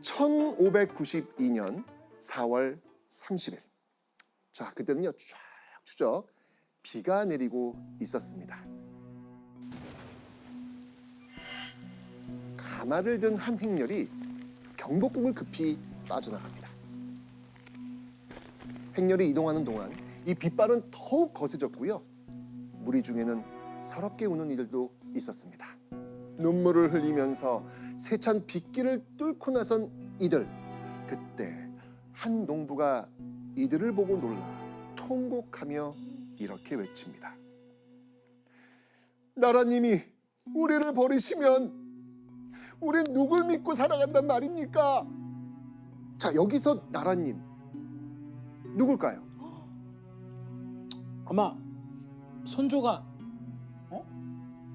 1592년 4월 30일. 자, 그때는요 쫙 추적 비가 내리고 있었습니다. 가마를 든 한 행렬이 경복궁을 급히 빠져나갑니다. 행렬이 이동하는 동안 이 빗발은 더욱 거세졌고요. 무리 중에는 서럽게 우는 이들도 있었습니다. 눈물을 흘리면서 세찬 빗길을 뚫고 나선 이들. 그때 한 농부가 이들을 보고 놀라 통곡하며 이렇게 외칩니다. 나라님이 우리를 버리시면 우린 누굴 믿고 살아간단 말입니까? 자, 여기서 나라님 누굴까요? 아마 선조가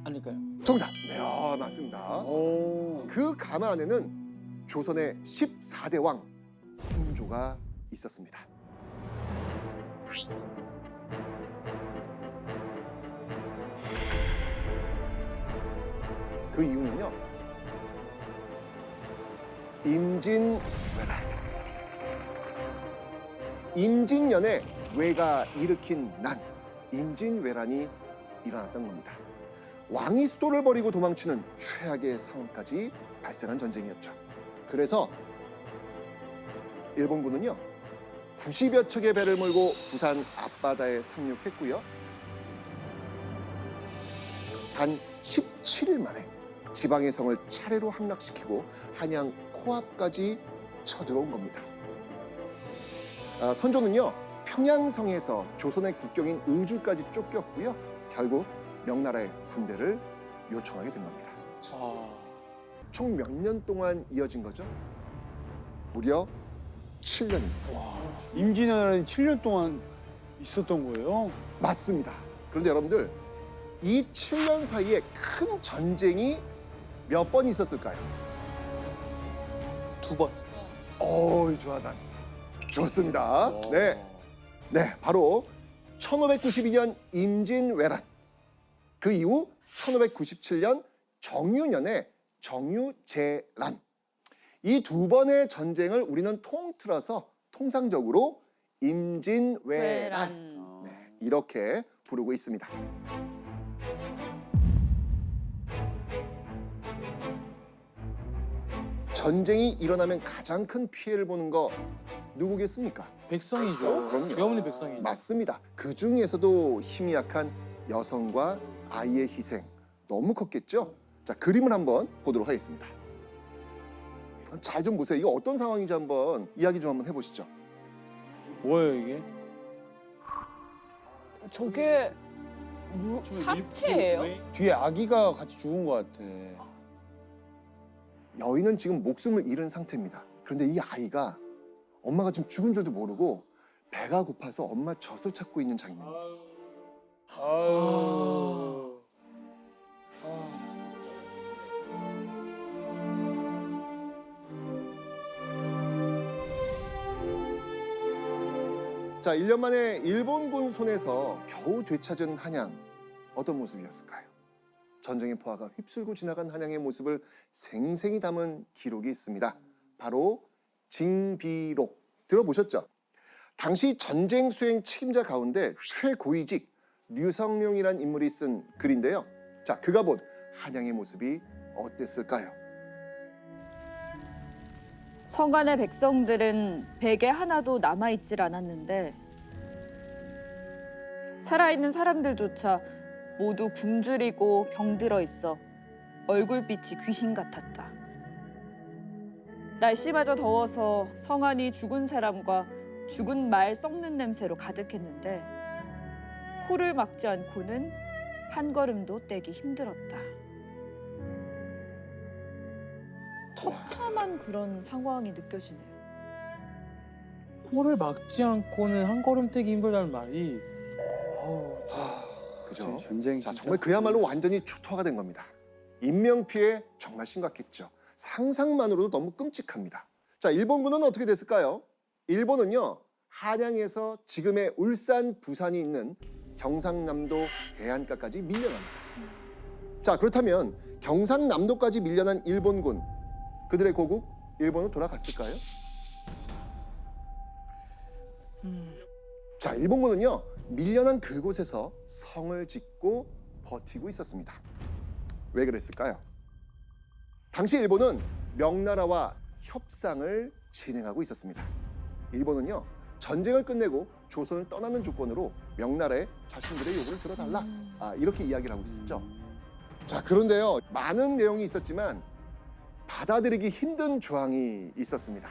아닐까요? 정답. 네, 맞습니다. 그 가마 안에는 조선의 14대 왕 선조가 있었습니다. 그 이유는요, 임진왜란. 임진년에 왜가 일으킨 난, 임진왜란이 일어났던 겁니다. 왕이 수도를 버리고 도망치는 최악의 상황까지 발생한 전쟁이었죠. 그래서 일본군은요 90여 척의 배를 몰고 부산 앞바다에 상륙했고요. 단 17일 만에 지방의 성을 차례로 함락시키고 한양 코앞까지 쳐들어온 겁니다. 선조는요 평양성에서 조선의 국경인 의주까지 쫓겼고요. 결국 명나라의 군대를 요청하게 된 겁니다. 총 몇 년 동안 이어진 거죠? 무려 7년입니다. 임진왜란이 7년 동안 있었던 거예요? 맞습니다. 그런데 여러분들 이 7년 사이에 큰 전쟁이 몇 번 있었을까요? 2번. 조하단. 좋습니다. 네, 바로 1592년 임진왜란. 그 이후 1597년 정유년에 정유재란. 이 두 번의 전쟁을 우리는 통틀어서 통상적으로 임진왜란. 네, 이렇게 부르고 있습니다. 전쟁이 일어나면 가장 큰 피해를 보는 거 누구겠습니까? 백성이죠. 그럼요. 영원히 백성이죠. 맞습니다. 그 중에서도 힘이 약한 여성과 아이의 희생 너무 컸겠죠? 자, 그림을 한번 보도록 하겠습니다. 잘 좀 보세요. 이거 어떤 상황인지 한번 이야기 좀 한번 해보시죠. 뭐예요 이게? 저게 뭐 사체예요? 뒤에 아기가 같이 죽은 것 같아. 여인은 지금 목숨을 잃은 상태입니다. 그런데 이 아이가 엄마가 지금 죽은 줄도 모르고 배가 고파서 엄마 젖을 찾고 있는 장면이에요. 자, 1년 만에 일본군 손에서 겨우 되찾은 한양. 어떤 모습이었을까요? 전쟁의 포화가 휩쓸고 지나간 한양의 모습을 생생히 담은 기록이 있습니다. 바로 징비록. 들어보셨죠? 당시 전쟁 수행 책임자 가운데 최고위직 류성룡이란 인물이 쓴 글인데요. 자, 그가 본 한양의 모습이 어땠을까요? 성 안의 백성들은 베개 하나도 남아있질 않았는데 살아있는 사람들조차 모두 굶주리고 병들어 있어 얼굴빛이 귀신 같았다. 날씨마저 더워서 성 안이 죽은 사람과 죽은 말 썩는 냄새로 가득했는데 코를 막지 않고는 한 걸음도 떼기 힘들었다. 처참한 그런 상황이 느껴지네요. 코를 막지 않고는 한 걸음 떼기 힘들다는 말이 그죠? 전쟁 자, 진짜. 정말 그야말로 완전히 초토화가 된 겁니다. 인명 피해 정말 심각했죠. 상상만으로도 너무 끔찍합니다. 자, 일본군은 어떻게 됐을까요? 일본은요, 한양에서 지금의 울산, 부산이 있는 경상남도 해안가까지 밀려납니다. 자, 그렇다면 경상남도까지 밀려난 일본군, 그들의 고국 일본으로 돌아갔을까요? 자, 일본군은요 밀려난 그곳에서 성을 짓고 버티고 있었습니다. 왜 그랬을까요? 당시 일본은 명나라와 협상을 진행하고 있었습니다. 일본은요 전쟁을 끝내고 조선을 떠나는 조건으로 명나라에 자신들의 요구를 들어달라, 이렇게 이야기를 하고 있었죠. 자, 그런데요 많은 내용이 있었지만 받아들이기 힘든 조항이 있었습니다.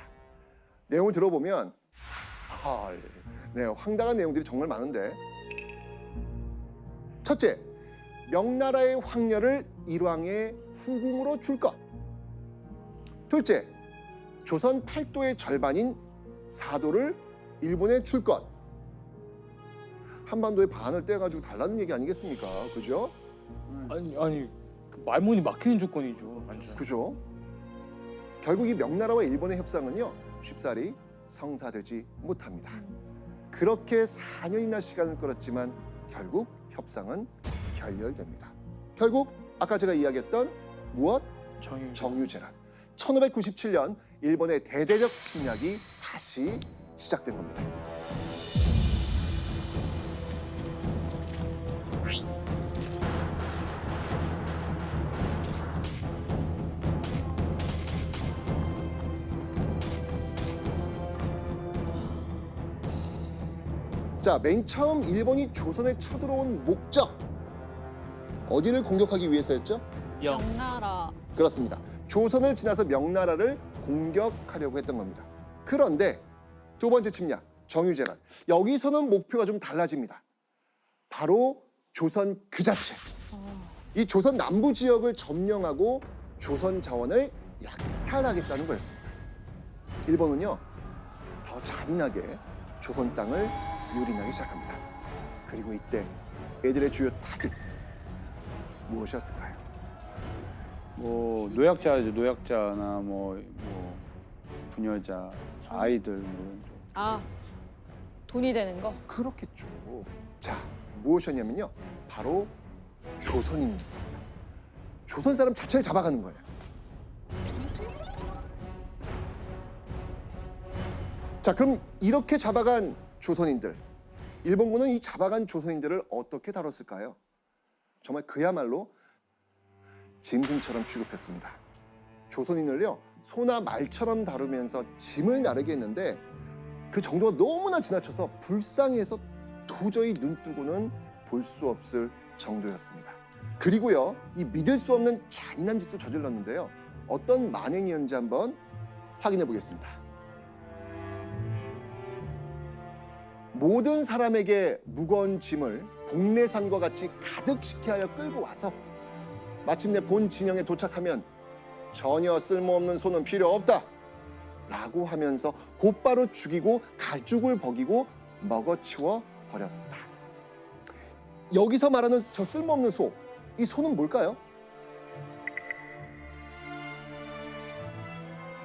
내용을 들어보면 네, 황당한 내용들이 정말 많은데, 첫째, 명나라의 황녀를 일왕의 후궁으로 줄 것. 둘째, 조선 팔도의 절반인 사도를 일본에 줄 것. 한반도의 반을 떼가지고 달라는 얘기 아니겠습니까? 그죠? 아니 그 말문이 막히는 조건이죠. 완전. 그죠? 결국 이 명나라와 일본의 협상은요 쉽사리 성사되지 못합니다. 그렇게 4년이나 시간을 끌었지만 결국 협상은 결렬됩니다. 결국 아까 제가 이야기했던 무엇? 정유재란. 1597년 일본의 대대적 침략이 다시 시작된 겁니다. 자, 맨 처음 일본이 조선에 쳐들어온 목적, 어디를 공격하기 위해서였죠? 명나라. 그렇습니다. 조선을 지나서 명나라를 공격하려고 했던 겁니다. 그런데 두 번째 침략, 정유재란. 여기서는 목표가 좀 달라집니다. 바로 조선 그 자체. 이 조선 남부 지역을 점령하고 조선 자원을 약탈하겠다는 거였습니다. 일본은요, 더 잔인하게 조선 땅을 유린하기 시작합니다. 그리고 이때 애들의 주요 타깃 무엇이었을까요? 뭐 노약자죠. 노약자나 뭐 부녀자, 아이들 뭐 이런 쪽. 아, 돈이 되는 거? 그렇겠죠. 자, 무엇이었냐면요, 바로 조선인이었습니다. 조선 사람 자체를 잡아가는 거예요. 자, 그럼 이렇게 잡아간 조선인들, 일본군은 이 잡아간 조선인들을 어떻게 다뤘을까요? 정말 그야말로 짐승처럼 취급했습니다. 조선인을요, 소나 말처럼 다루면서 짐을 나르게 했는데 그 정도가 너무나 지나쳐서 불쌍해서 도저히 눈 뜨고는 볼 수 없을 정도였습니다. 그리고요, 이 믿을 수 없는 잔인한 짓도 저질렀는데요. 어떤 만행이었는지 한번 확인해 보겠습니다. 모든 사람에게 무거운 짐을 복례산과 같이 가득 시켜 하여 끌고 와서 마침내 본 진영에 도착하면 전혀 쓸모없는 소는 필요 없다 라고 하면서 곧바로 죽이고 가죽을 벗기고 먹어치워 버렸다. 여기서 말하는 저 쓸모없는 소, 이 소는 뭘까요?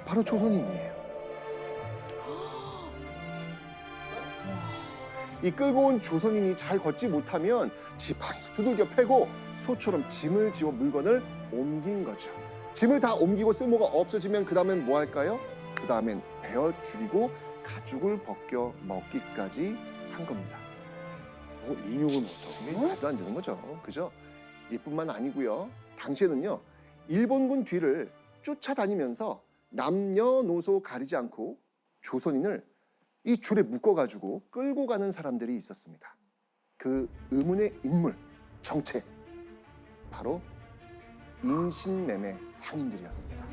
바로 조선인이에요. 이 끌고 온 조선인이 잘 걷지 못하면 지팡이로 두들겨 패고 소처럼 짐을 지워 물건을 옮긴 거죠. 짐을 다 옮기고 쓸모가 없어지면 그 다음엔 뭐 할까요? 그 다음엔 베어 죽이고 가죽을 벗겨 먹기까지 한 겁니다. 인육은 어떻게? 이게 말도 안 되는 거죠. 그죠? 이뿐만 아니고요. 당시에는요, 일본군 뒤를 쫓아다니면서 남녀노소 가리지 않고 조선인을 이 줄에 묶어가지고 끌고 가는 사람들이 있었습니다. 그 의문의 인물, 정체, 바로 인신매매 상인들이었습니다.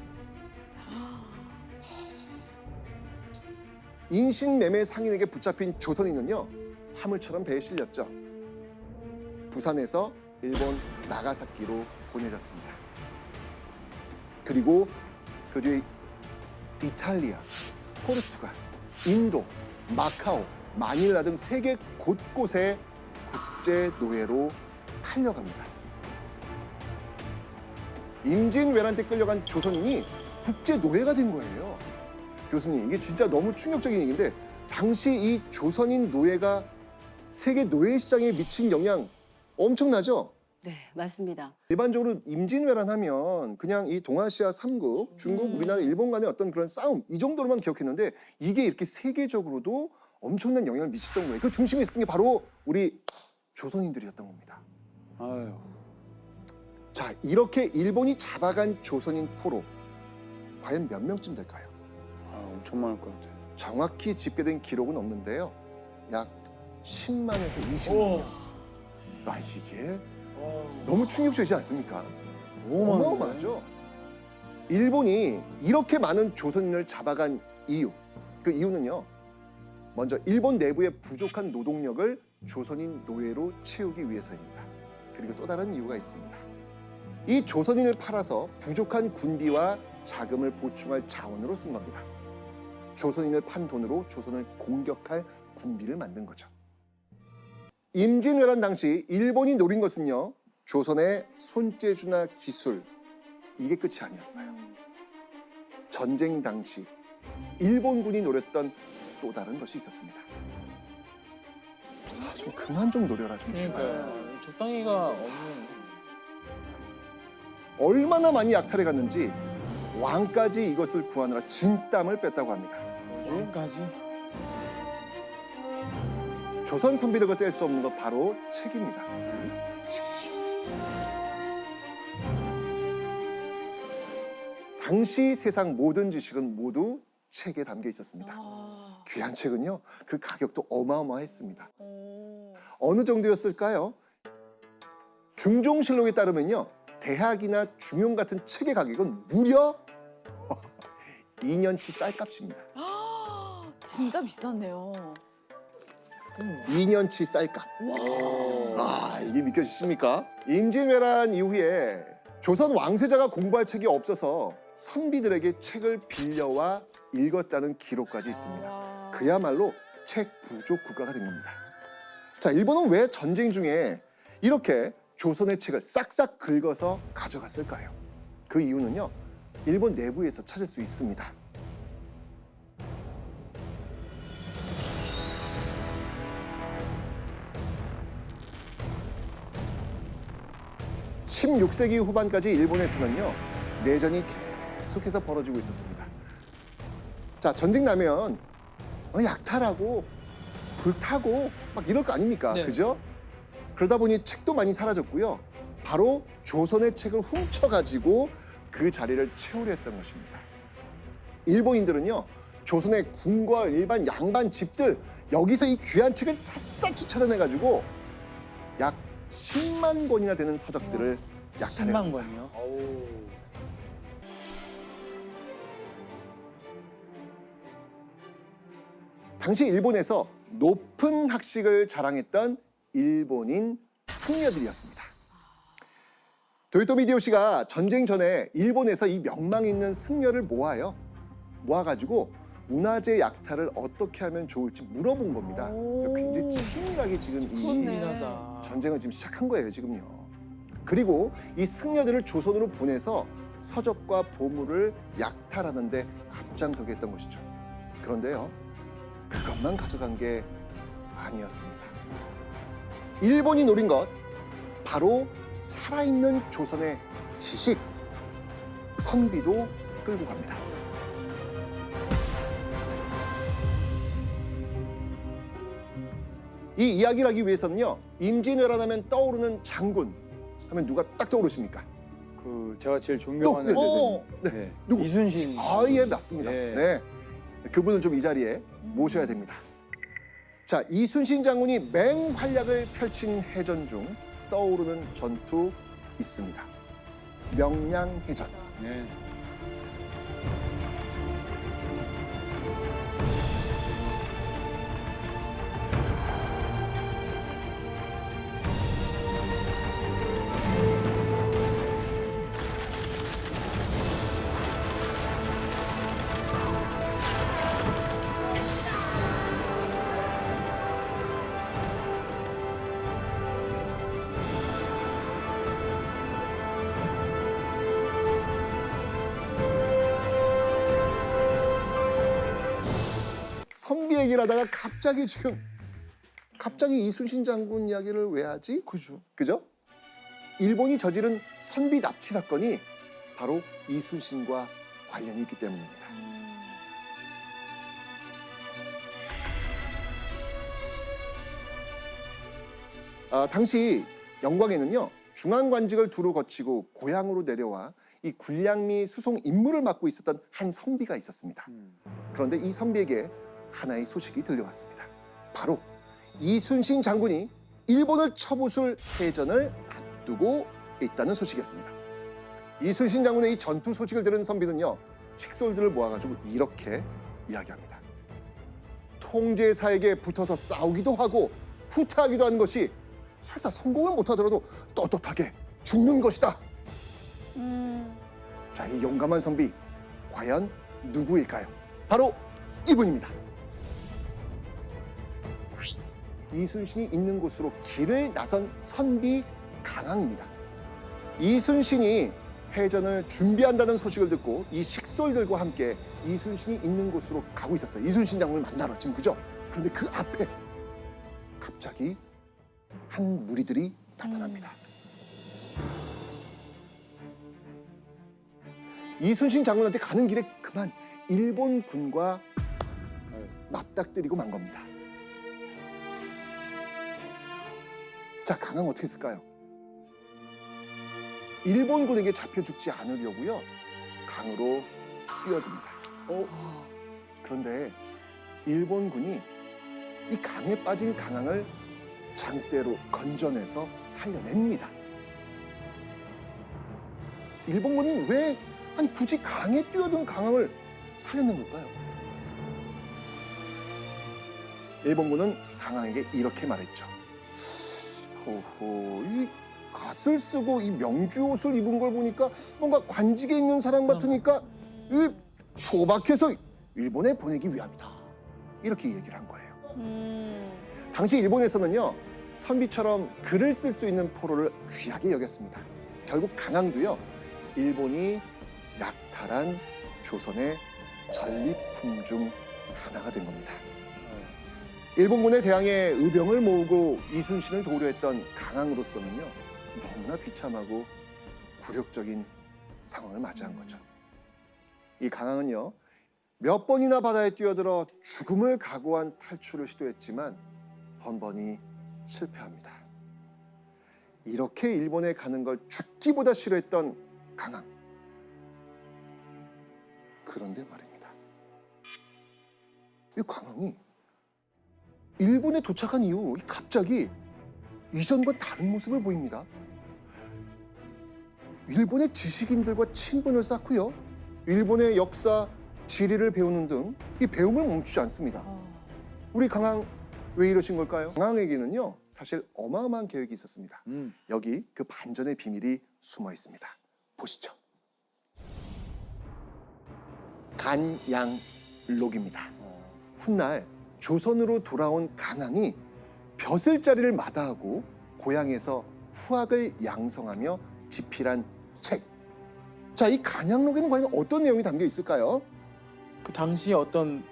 인신매매 상인에게 붙잡힌 조선인은요, 화물처럼 배에 실렸죠. 부산에서 일본 나가사키로 보내졌습니다. 그리고 그 뒤에 이탈리아, 포르투갈, 인도, 마카오, 마닐라 등 세계 곳곳에 국제 노예로 팔려갑니다. 임진왜란 때 끌려간 조선인이 국제 노예가 된 거예요. 교수님, 이게 진짜 너무 충격적인 얘기인데 당시 이 조선인 노예가 세계 노예 시장에 미친 영향 엄청나죠? 네, 맞습니다. 일반적으로 임진왜란 하면 그냥 이 동아시아 3국, 중국, 우리나라, 일본 간의 어떤 그런 싸움 이 정도로만 기억했는데 이게 이렇게 세계적으로도 엄청난 영향을 미쳤던 거예요. 그 중심에 있었던 게 바로 우리 조선인들이었던 겁니다. 아유. 자, 이렇게 일본이 잡아간 조선인 포로 과연 몇 명쯤 될까요? 아, 엄청 많을 것 같아요. 정확히 집계된 기록은 없는데요. 약 10만에서 20만. 아, 이게 너무 충격적이지 않습니까? 너무 많은데? 어마어마하죠. 일본이 이렇게 많은 조선인을 잡아간 이유, 그 이유는요. 먼저 일본 내부의 부족한 노동력을 조선인 노예로 채우기 위해서입니다. 그리고 또 다른 이유가 있습니다. 이 조선인을 팔아서 부족한 군비와 자금을 보충할 자원으로 쓴 겁니다. 조선인을 판 돈으로 조선을 공격할 군비를 만든 거죠. 임진왜란 당시 일본이 노린 것은요. 조선의 손재주나 기술, 이게 끝이 아니었어요. 전쟁 당시 일본군이 노렸던 또 다른 것이 있었습니다. 아, 좀 그만 좀 노려라 좀 제발. 그러니까 적당히가 없는. 얼마나 많이 약탈해 갔는지 왕까지 이것을 구하느라 진땀을 뺐다고 합니다. 뭐지?까지. 조선 선비들과 뗄 수 없는 것 바로 책입니다. 당시 세상 모든 지식은 모두 책에 담겨 있었습니다. 귀한 책은요, 그 가격도 어마어마했습니다. 어느 정도였을까요? 중종실록에 따르면요, 대학이나 중용 같은 책의 가격은 무려 2년치 쌀값입니다. 진짜 비쌌네요. 2년치 쌀값. 아, 이게 믿겨지십니까? 임진왜란 이후에 조선 왕세자가 공부할 책이 없어서 선비들에게 책을 빌려와 읽었다는 기록까지 있습니다. 그야말로 책 부족 국가가 된 겁니다. 자, 일본은 왜 전쟁 중에 이렇게 조선의 책을 싹싹 긁어서 가져갔을까요? 그 이유는요, 일본 내부에서 찾을 수 있습니다. 16세기 후반까지 일본에서는요, 내전이 계속해서 벌어지고 있었습니다. 자, 전쟁 나면 약탈하고 불타고 막 이럴 거 아닙니까? 네. 그죠? 그러다 보니 책도 많이 사라졌고요. 바로 조선의 책을 훔쳐가지고 그 자리를 채우려 했던 것입니다. 일본인들은요, 조선의 궁궐, 일반 양반 집들 여기서 이 귀한 책을 샅샅이 찾아내가지고 약 10만 권이나 되는 서적들을 약탈해 10만 갑니다. 권이요? 아우. 당시 일본에서 높은 학식을 자랑했던 일본인 승려들이었습니다. 도요토미 히데요시가 전쟁 전에 일본에서 이 명망 있는 승려를 모아가지고 문화재 약탈을 어떻게 하면 좋을지 물어본 겁니다. 오. 굉장히 치밀하게 지금 이 그렇네. 일하다. 전쟁을 지금 시작한 거예요, 지금요. 그리고 이 승려들을 조선으로 보내서 서적과 보물을 약탈하는 데 앞장서게 했던 것이죠. 그런데요, 그것만 가져간 게 아니었습니다. 일본이 노린 것, 바로 살아있는 조선의 지식, 선비도 끌고 갑니다. 이 이야기를 하기 위해서는요, 임진왜란 하면 떠오르는 장군 하면 누가 딱 떠오르십니까? 그 제가 제일 존경하는 오. 네. 누구? 이순신. 아, 예, 맞습니다. 네. 네. 그분을 좀 이 자리에 모셔야 됩니다. 자, 이순신 장군이 맹활약을 펼친 해전 중 떠오르는 전투 있습니다. 명량해전. 네. 선비 얘기를 하다가 갑자기 이순신 장군 이야기를 왜 하지? 그죠. 그죠? 일본이 저지른 선비 납치 사건이 바로 이순신과 관련이 있기 때문입니다. 당시 영광에는요, 중앙관직을 두루 거치고 고향으로 내려와 이 군량미 수송 임무를 맡고 있었던 한 선비가 있었습니다. 그런데 이 선비에게 하나의 소식이 들려왔습니다. 바로 이순신 장군이 일본을 쳐부술 해전을 앞두고 있다는 소식이었습니다. 이순신 장군의 이 전투 소식을 들은 선비는요, 식솔들을 모아가지고 이렇게 이야기합니다. 통제사에게 붙어서 싸우기도 하고 후퇴하기도 하는 것이 설사 성공을 못하더라도 떳떳하게 죽는 것이다. 자, 이 용감한 선비 과연 누구일까요? 바로 이분입니다. 이순신이 있는 곳으로 길을 나선 선비 강항입니다. 이순신이 해전을 준비한다는 소식을 듣고 이 식솔들과 함께 이순신이 있는 곳으로 가고 있었어요. 이순신 장군을 만나러 지금, 그죠? 그런데 그 앞에 갑자기 한 무리들이 나타납니다. 이순신 장군한테 가는 길에 그만 일본 군과 맞닥뜨리고 만 겁니다. 자, 강항 어떻게 했을까요? 일본군에게 잡혀 죽지 않으려고요, 강으로 뛰어듭니다. 그런데 일본군이 이 강에 빠진 강항을 장대로 건져내서 살려냅니다. 일본군은 왜 굳이 강에 뛰어든 강항을 살려낸 걸까요? 일본군은 강항에게 이렇게 말했죠. 호호, 이 갓을 쓰고 이 명주 옷을 입은 걸 보니까 뭔가 관직에 있는 사람 같으니까 이 포박해서 일본에 보내기 위함이다. 이렇게 얘기를 한 거예요. 당시 일본에서는요, 선비처럼 글을 쓸 수 있는 포로를 귀하게 여겼습니다. 결국 강항도요, 일본이 약탈한 조선의 전리품 중 하나가 된 겁니다. 일본군에 대항해 의병을 모으고 이순신을 도우려 했던 강항으로서는요, 너무나 비참하고 굴욕적인 상황을 맞이한 거죠. 이 강항은요, 몇 번이나 바다에 뛰어들어 죽음을 각오한 탈출을 시도했지만 번번이 실패합니다. 이렇게 일본에 가는 걸 죽기보다 싫어했던 강항. 그런데 말입니다, 이 강항이 일본에 도착한 이후 갑자기 이전과 다른 모습을 보입니다. 일본의 지식인들과 친분을 쌓고요, 일본의 역사, 지리를 배우는 등 이 배움을 멈추지 않습니다. 우리 강항 왜 이러신 걸까요? 강항에게는요, 사실 어마어마한 계획이 있었습니다. 여기 그 반전의 비밀이 숨어 있습니다. 보시죠. 간양록입니다. 훗날 조선으로 돌아온 강항이 벼슬자리를 마다하고 고향에서 후학을 양성하며 집필한 책. 자, 이 간양록에는 과연 어떤 내용이 담겨 있을까요? 그 당시에 어떤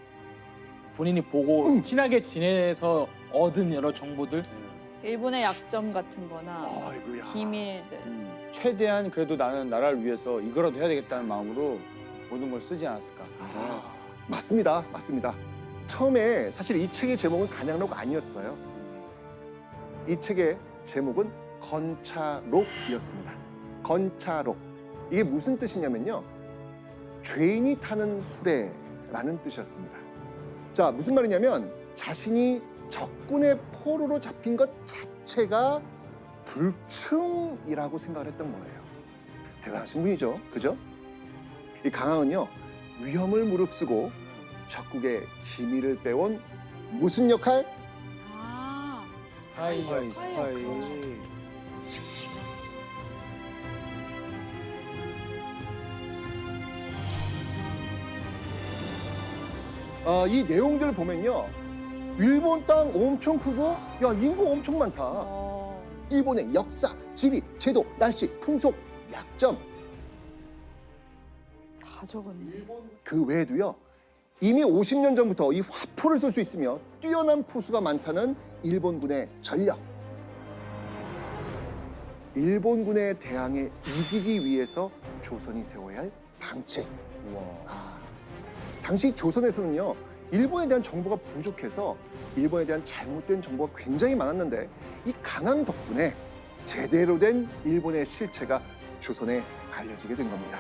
본인이 보고 친하게 지내서 얻은 여러 정보들. 일본의 약점 같은 거나 아이고야. 비밀들. 최대한 그래도 나는 나라를 위해서 이거라도 해야 되겠다는 마음으로 모든 걸 쓰지 않았을까. 맞습니다. 맞습니다. 처음에 사실 이 책의 제목은 간양록 아니었어요. 이 책의 제목은 건차록이었습니다. 건차록. 이게 무슨 뜻이냐면요, 죄인이 타는 수레라는 뜻이었습니다. 자, 무슨 말이냐면 자신이 적군의 포로로 잡힌 것 자체가 불충이라고 생각을 했던 거예요. 대단하신 분이죠, 그죠? 이 강항은요, 위험을 무릅쓰고 적국의 기밀을 빼온 무슨 역할? 스파이. 그렇죠. 이 내용들을 보면요, 일본 땅 엄청 크고, 야, 인구 엄청 많다. 일본의 역사, 지리, 제도, 날씨, 풍속, 약점. 다 적었네. 그 외에도요, 이미 50년 전부터 이 화포를 쏠 수 있으며 뛰어난 포수가 많다는 일본군의 전력. 일본군에 대항해 이기기 위해서 조선이 세워야 할 방책. 우와. 당시 조선에서는요, 일본에 대한 정보가 부족해서 일본에 대한 잘못된 정보가 굉장히 많았는데 이 강항 덕분에 제대로 된 일본의 실체가 조선에 알려지게 된 겁니다.